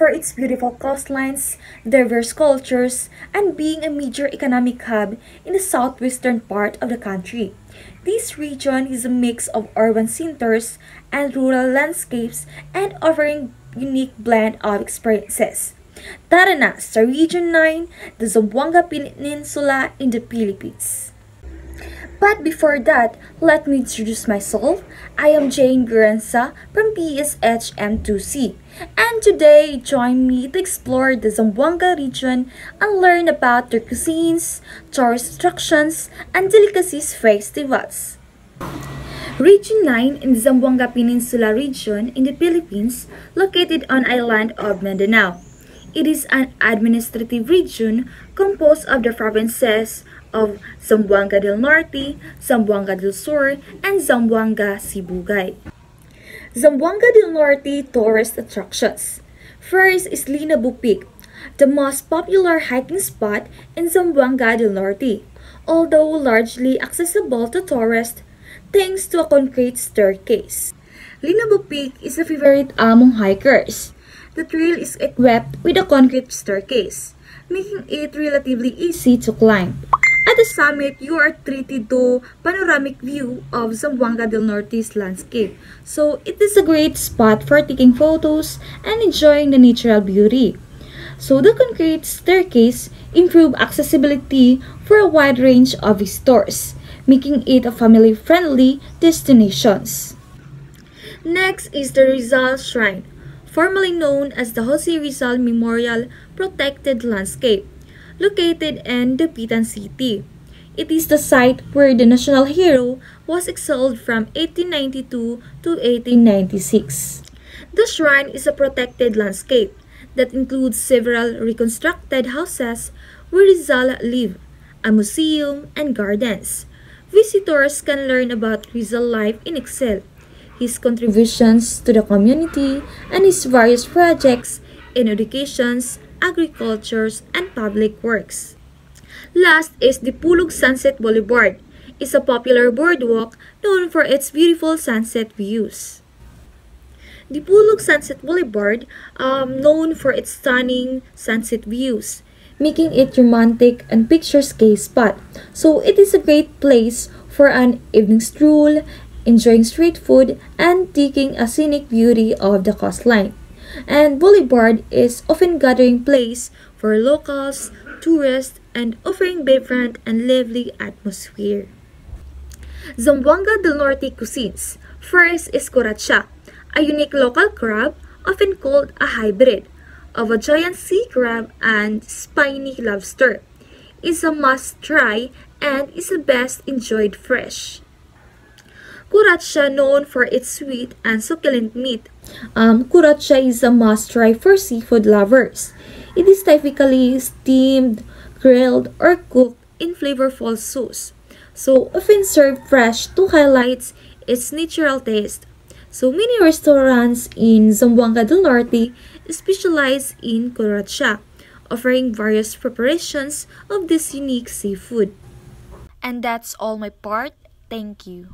for its beautiful coastlines, diverse cultures, and being a major economic hub in the southwestern part of the country. This region is a mix of urban centers and rural landscapes and offering unique blend of experiences. Tara na sa Region 9, the Zamboanga Peninsula in the Philippines. But before that, let me introduce myself. I am Jane Gurenza from PSHM2C, and today join me to explore the Zamboanga region and learn about their cuisines, tourist attractions, and delicacies festivals. Region 9 in the Zamboanga Peninsula region in the Philippines, located on island of Mindanao. It is an administrative region composed of the provinces of Zamboanga del Norte, Zamboanga del Sur, and Zamboanga Sibugay. Zamboanga del Norte tourist attractions. First is Linabu Peak, the most popular hiking spot in Zamboanga del Norte, although largely accessible to tourists thanks to a concrete staircase. Linabu Peak is a favorite among hikers. The trail is equipped with a concrete staircase, making it relatively easy to climb. At the summit, you are treated to panoramic view of Zamboanga del Norte's landscape. So, it is a great spot for taking photos and enjoying the natural beauty. So, the concrete staircase improves accessibility for a wide range of visitors, making it a family-friendly destination. Next is the Rizal Shrine, formerly known as the Jose Rizal Memorial Protected Landscape, located in Dapitan City. It is the site where the national hero was exiled from 1892 to 1896. The shrine is a protected landscape that includes several reconstructed houses where Rizal lived, a museum, and gardens. Visitors can learn about Rizal life in exile, his contributions to the community, and his various projects in education, agriculture, and public works. Last is the Dipulog Sunset Boulevard. It's a popular boardwalk known for its beautiful sunset views. Dipulog Sunset Boulevard, known for its stunning sunset views, making it romantic and picturesque spot. So it is a great place for an evening stroll, enjoying street food, and taking a scenic beauty of the coastline. And Boulevard is often gathering place for locals, tourists, and offering vibrant and lively atmosphere. Zamboanga del Norte cuisines. First is Curatsa, a unique local crab often called a hybrid of a giant sea crab and spiny lobster. It's a must-try and is the best enjoyed fresh. Curatsa, known for its sweet and succulent meat. Curatsa is a must-try for seafood lovers. It is typically steamed, grilled, or cooked in flavorful sauce, so often served fresh to highlight its natural taste. So many restaurants in Zamboanga del Norte specialize in Curatsa, offering various preparations of this unique seafood. And that's all my part. Thank you.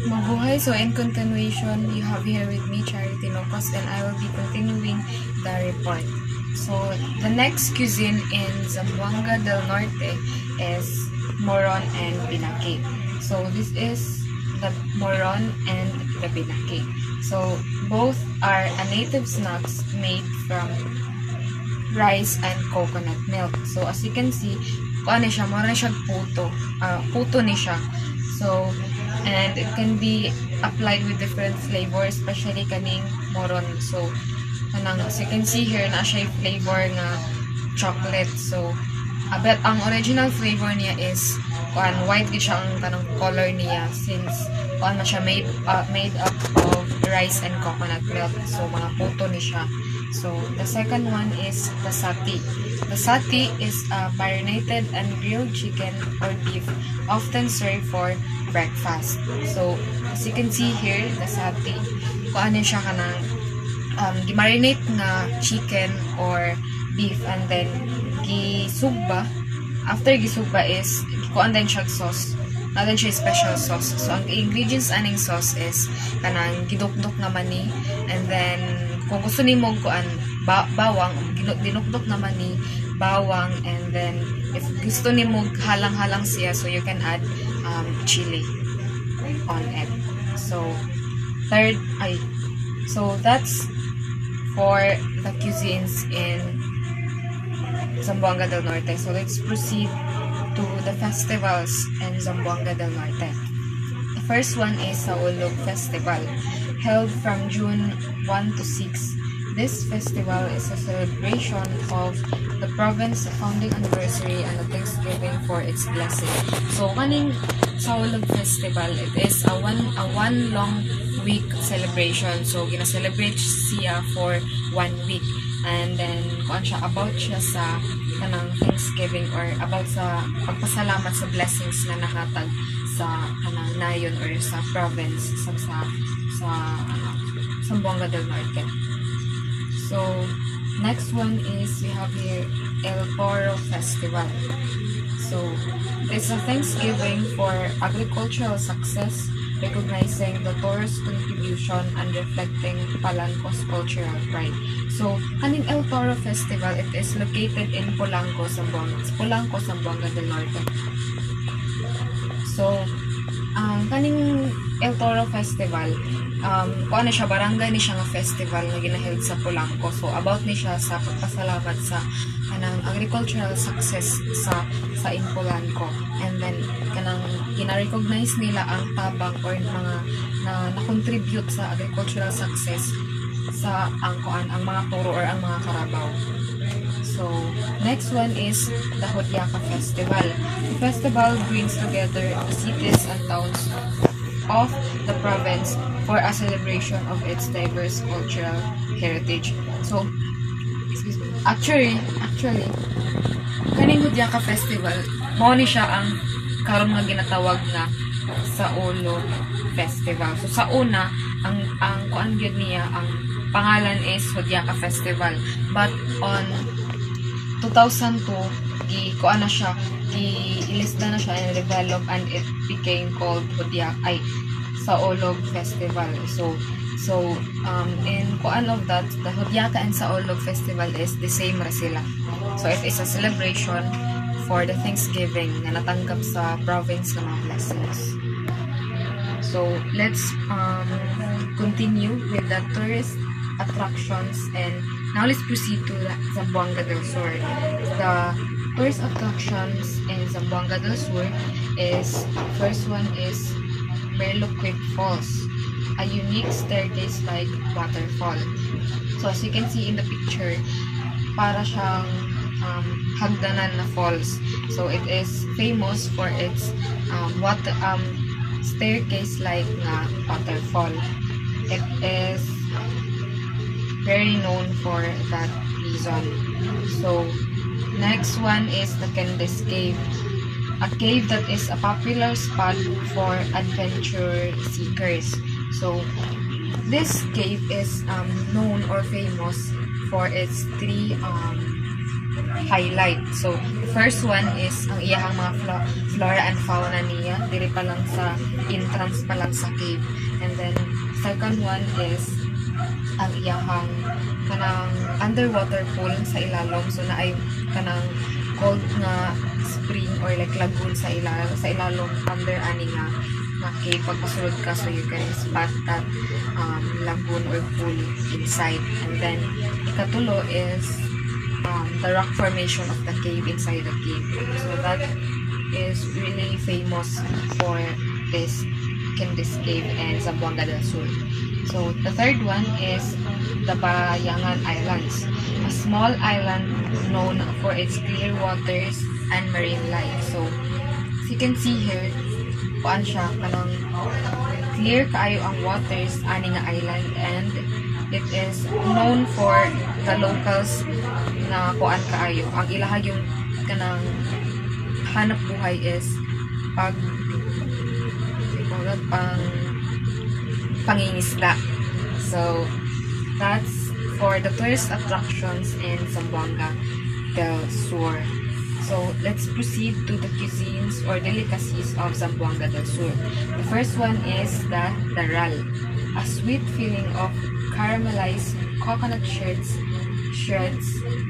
Mabuhay! So in continuation, you have here with me Charity Locos, and I will be continuing the report. So the next cuisine in Zamboanga del Norte is Moron and Binake. So this is the Moron and the Binake. So both are a native snacks made from rice and coconut milk. So as you can see, ano siya, mura siya puto ni siya. So, and it can be applied with different flavors, especially kaning moron. So, as you can see here, na siya flavor nga chocolate. So, but ang original flavor niya is white siya ang kanang color niya, since siya made up of rice and coconut milk. So, mga puto ni siya. So, the second one is the sati. The sati is marinated and grilled chicken or beef, often served for breakfast. So, as you can see here, the sati, kung ano siya kanang gimarinate na chicken or beef, and then gisugba. After gisugba is, kuan din siya sauce. natin siya special sauce. So ang ingredients aning sauce is kanang gidukdok na mani, and then kung gusto nimo kuan bawang, dinukdok na mani, bawang, and then if gusto nimo halang-halang siya, so you can add chili on it. So that's for the cuisines in Zamboanga del Norte. So let's proceed to the festivals in Zamboanga del Norte. The first one is Saulog Festival, held from June 1 to 6. This festival is a celebration of the province founding anniversary and a thanksgiving for its blessing. So kaning Saulog Festival, it is a one long week celebration. So gina-celebrate siya for 1 week. And then kuan siya about siya sa kanang Thanksgiving or about sa pagpasalamat sa blessings na nahatag sa kanang nayon or sa province sa Zamboanga del Norte. So next one is we have here El Toro Festival. So it's a Thanksgiving for agricultural success, recognizing the Toro's contribution and reflecting Palanco's cultural pride. So, kaning El Toro Festival, it is located in Polanco, Zamboanga del Norte. So, kaning El Toro Festival, kung ano siya, barangay ni siya nga festival na ginaheld sa Polanco. So, about ni siya sa pagpasalamat sa kanang agricultural success sa in Polanco. And then, kanang gina-recognize nila ang tabang or mga na-contribute sa agricultural success sa ang mga Toro or ang mga Carabao. So, next one is the Judiaca Festival. The festival brings together the cities and towns of the province for a celebration of its diverse cultural heritage. So, actually, kaning Judiaca Festival, mao ni siya ang karon nga ginatawag na Saulog Festival. So, sa una, ang kuan gyud niya, ang pangalan is Judiaca Festival. But on 2002, i-ilista na siya and develop, and it became called Saulog Festival. So in kuan of that, the Judiaca and Saulog Festival is the same ra sila. So it is a celebration for the Thanksgiving na natanggap sa province ng mga blessings. So let's continue with the tourist attractions, and now let's proceed to Zamboanga del Sur. The tourist attractions in Zamboanga del Sur is, first one is Merloquip Falls, a unique staircase-like waterfall. So as you can see in the picture, para siyang hagdanan na falls. So it is famous for its staircase-like na waterfall. It is very known for that reason. So next one is the Candice Cave, a cave that is a popular spot for adventure seekers. So this cave is known or famous for its three highlights. So the first one is ang iyahang mga flora and fauna niya diri pa lang sa entrance pa lang sa cave. And then second one is ang iyahang kanang underwater pool sa ilalom. So na ay kanang cold nga spring or like lagoon sa ilalom under ani nga cave. Pagpasulod ka, so you can spot that lagoon or pool inside. And then ikatulo is the rock formation of the cave inside the cave. So that is really famous for this Candice Cave and Zamboanga del Sur. So the third one is the Bayangan Islands, a small island known for its clear waters and marine life. So as you can see here, kuan siya kanang clear kaayo ang waters ani nga island, and it is known for the locals na kuan kaayo. Ang ilaha yung kanang hanap buhay is pangingisda. So that's for the tourist attractions in Zamboanga del Sur. So let's proceed to the cuisines or delicacies of Zamboanga del Sur. The first one is the daral, a sweet filling of caramelized coconut shreds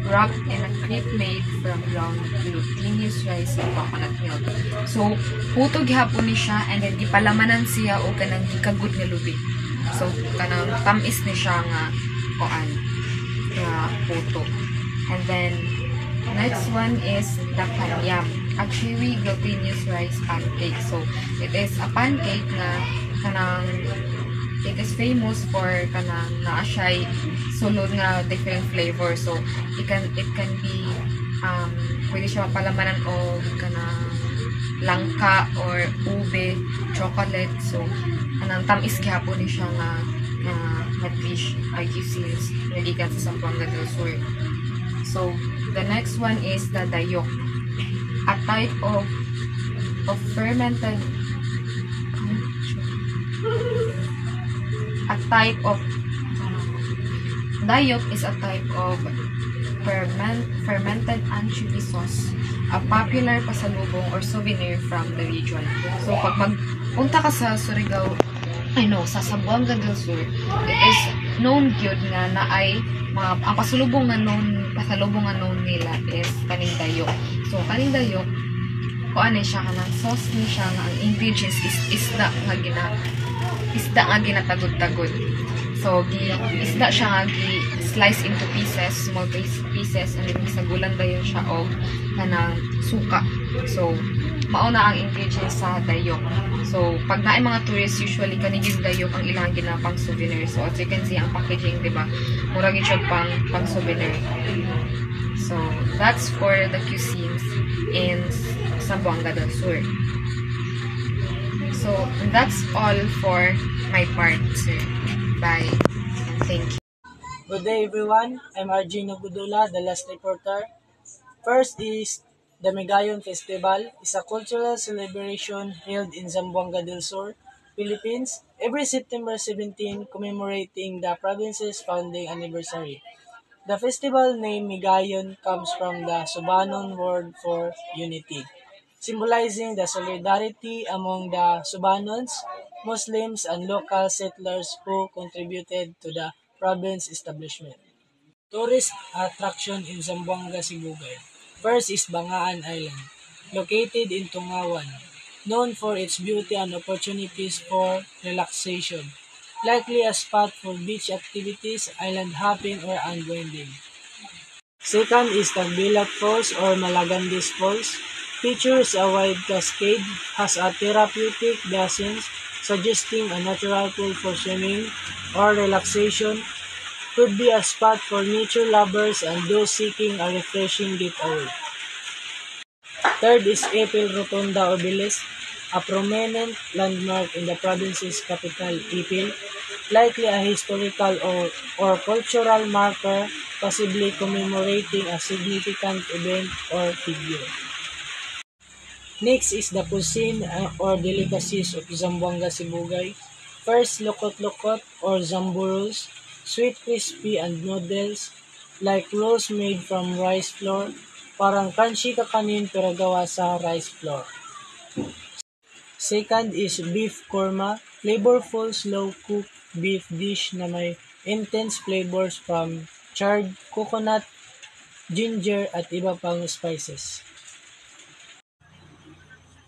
wrapped in a crepe made from ground glutinous rice and coconut milk. So, puto gihapon ni siya and then gipalamanan siya o kanang gikagud nga lubi. So, kanang tamis ni siya nga koan nga puto. And then, next one is the panyam, a chewy glutinous rice pancake. So, it is a pancake na kanang it is famous for kanang naa siya sulod nga different flavor. So it can be pwede siya mapalamanan o kanang langka or ube, chocolate. So kanang tamis gihapon ni siya nga dish ay cuisines nalikan sa Zamboanga del Sur. So the next one is the dayok, a type of fermented dayok is a type of fermented anchovy sauce, a popular pasalubong or souvenir from the region. So pag magpunta ka sa Surigao, sa Zamboanga del Sur, it is known gyud nga na ay ang pasalubong nga known nila is kaning dayok. So kaning dayok kuan siya kanang sauce ni siya nga ang ingredients is isda nga ginatagod-tagod. So isda siya nga slice into pieces, small pieces, and then isagulan dayon siya og kanang suka. So mao na ang ingredients sa dayok. So pag naay mga tourists, usually kanigid dayok ang ilang ginapang souvenir. So as you can see ang packaging, di ba? Mura gid siya pang souvenir. So that's for the cuisines in Zamboanga del Sur. So that's all for my part, sir. Bye. And thank you. Good day everyone, I'm Arjino Gudula, the last reporter. First is the Migayon Festival. It's a cultural celebration held in Zamboanga del Sur, Philippines, every September 17, commemorating the province's founding anniversary. The festival name Migayon comes from the Subanon word for unity, symbolizing the solidarity among the Subanons, Muslims, and local settlers who contributed to the province establishment. Tourist attraction in Zamboanga, Sibugay. First is Bangaan Island, located in Tungawan, known for its beauty and opportunities for relaxation, likely a spot for beach activities, island hopping, or unwinding. Second is Tagbilat Falls or Malagandis Falls, features a wide cascade, has a therapeutic basin, suggesting a natural pool for swimming or relaxation, could be a spot for nature lovers and those seeking a refreshing getaway. Third is Ipil Rotunda Obelisk, a prominent landmark in the province's capital, Ipil, likely a historical or cultural marker, possibly commemorating a significant event or figure. Next is the cuisine or delicacies of Zamboanga Sibugay. First, lokot-lokot or zamburus, sweet, crispy, and noodles, like rolls made from rice flour, parang crunchy kakanin pero gawa sa rice flour. Second is beef korma, flavorful slow-cooked beef dish na may intense flavors from charred coconut, ginger, at iba pang spices.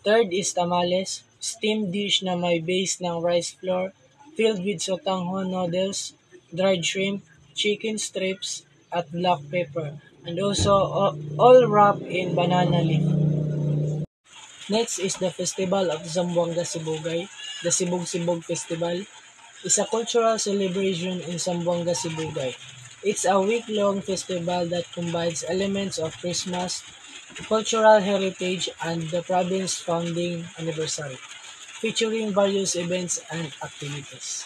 Third is tamales, steamed dish na may base ng rice flour, filled with sotanghon noodles, dried shrimp, chicken strips, at black pepper, and also all wrapped in banana leaf. Next is the Festival of Zamboanga Sibugay. The Sibug-Sibug Festival is a cultural celebration in Zamboanga Sibugay. It's a week-long festival that combines elements of Christmas, cultural heritage, and the province's founding anniversary, featuring various events and activities.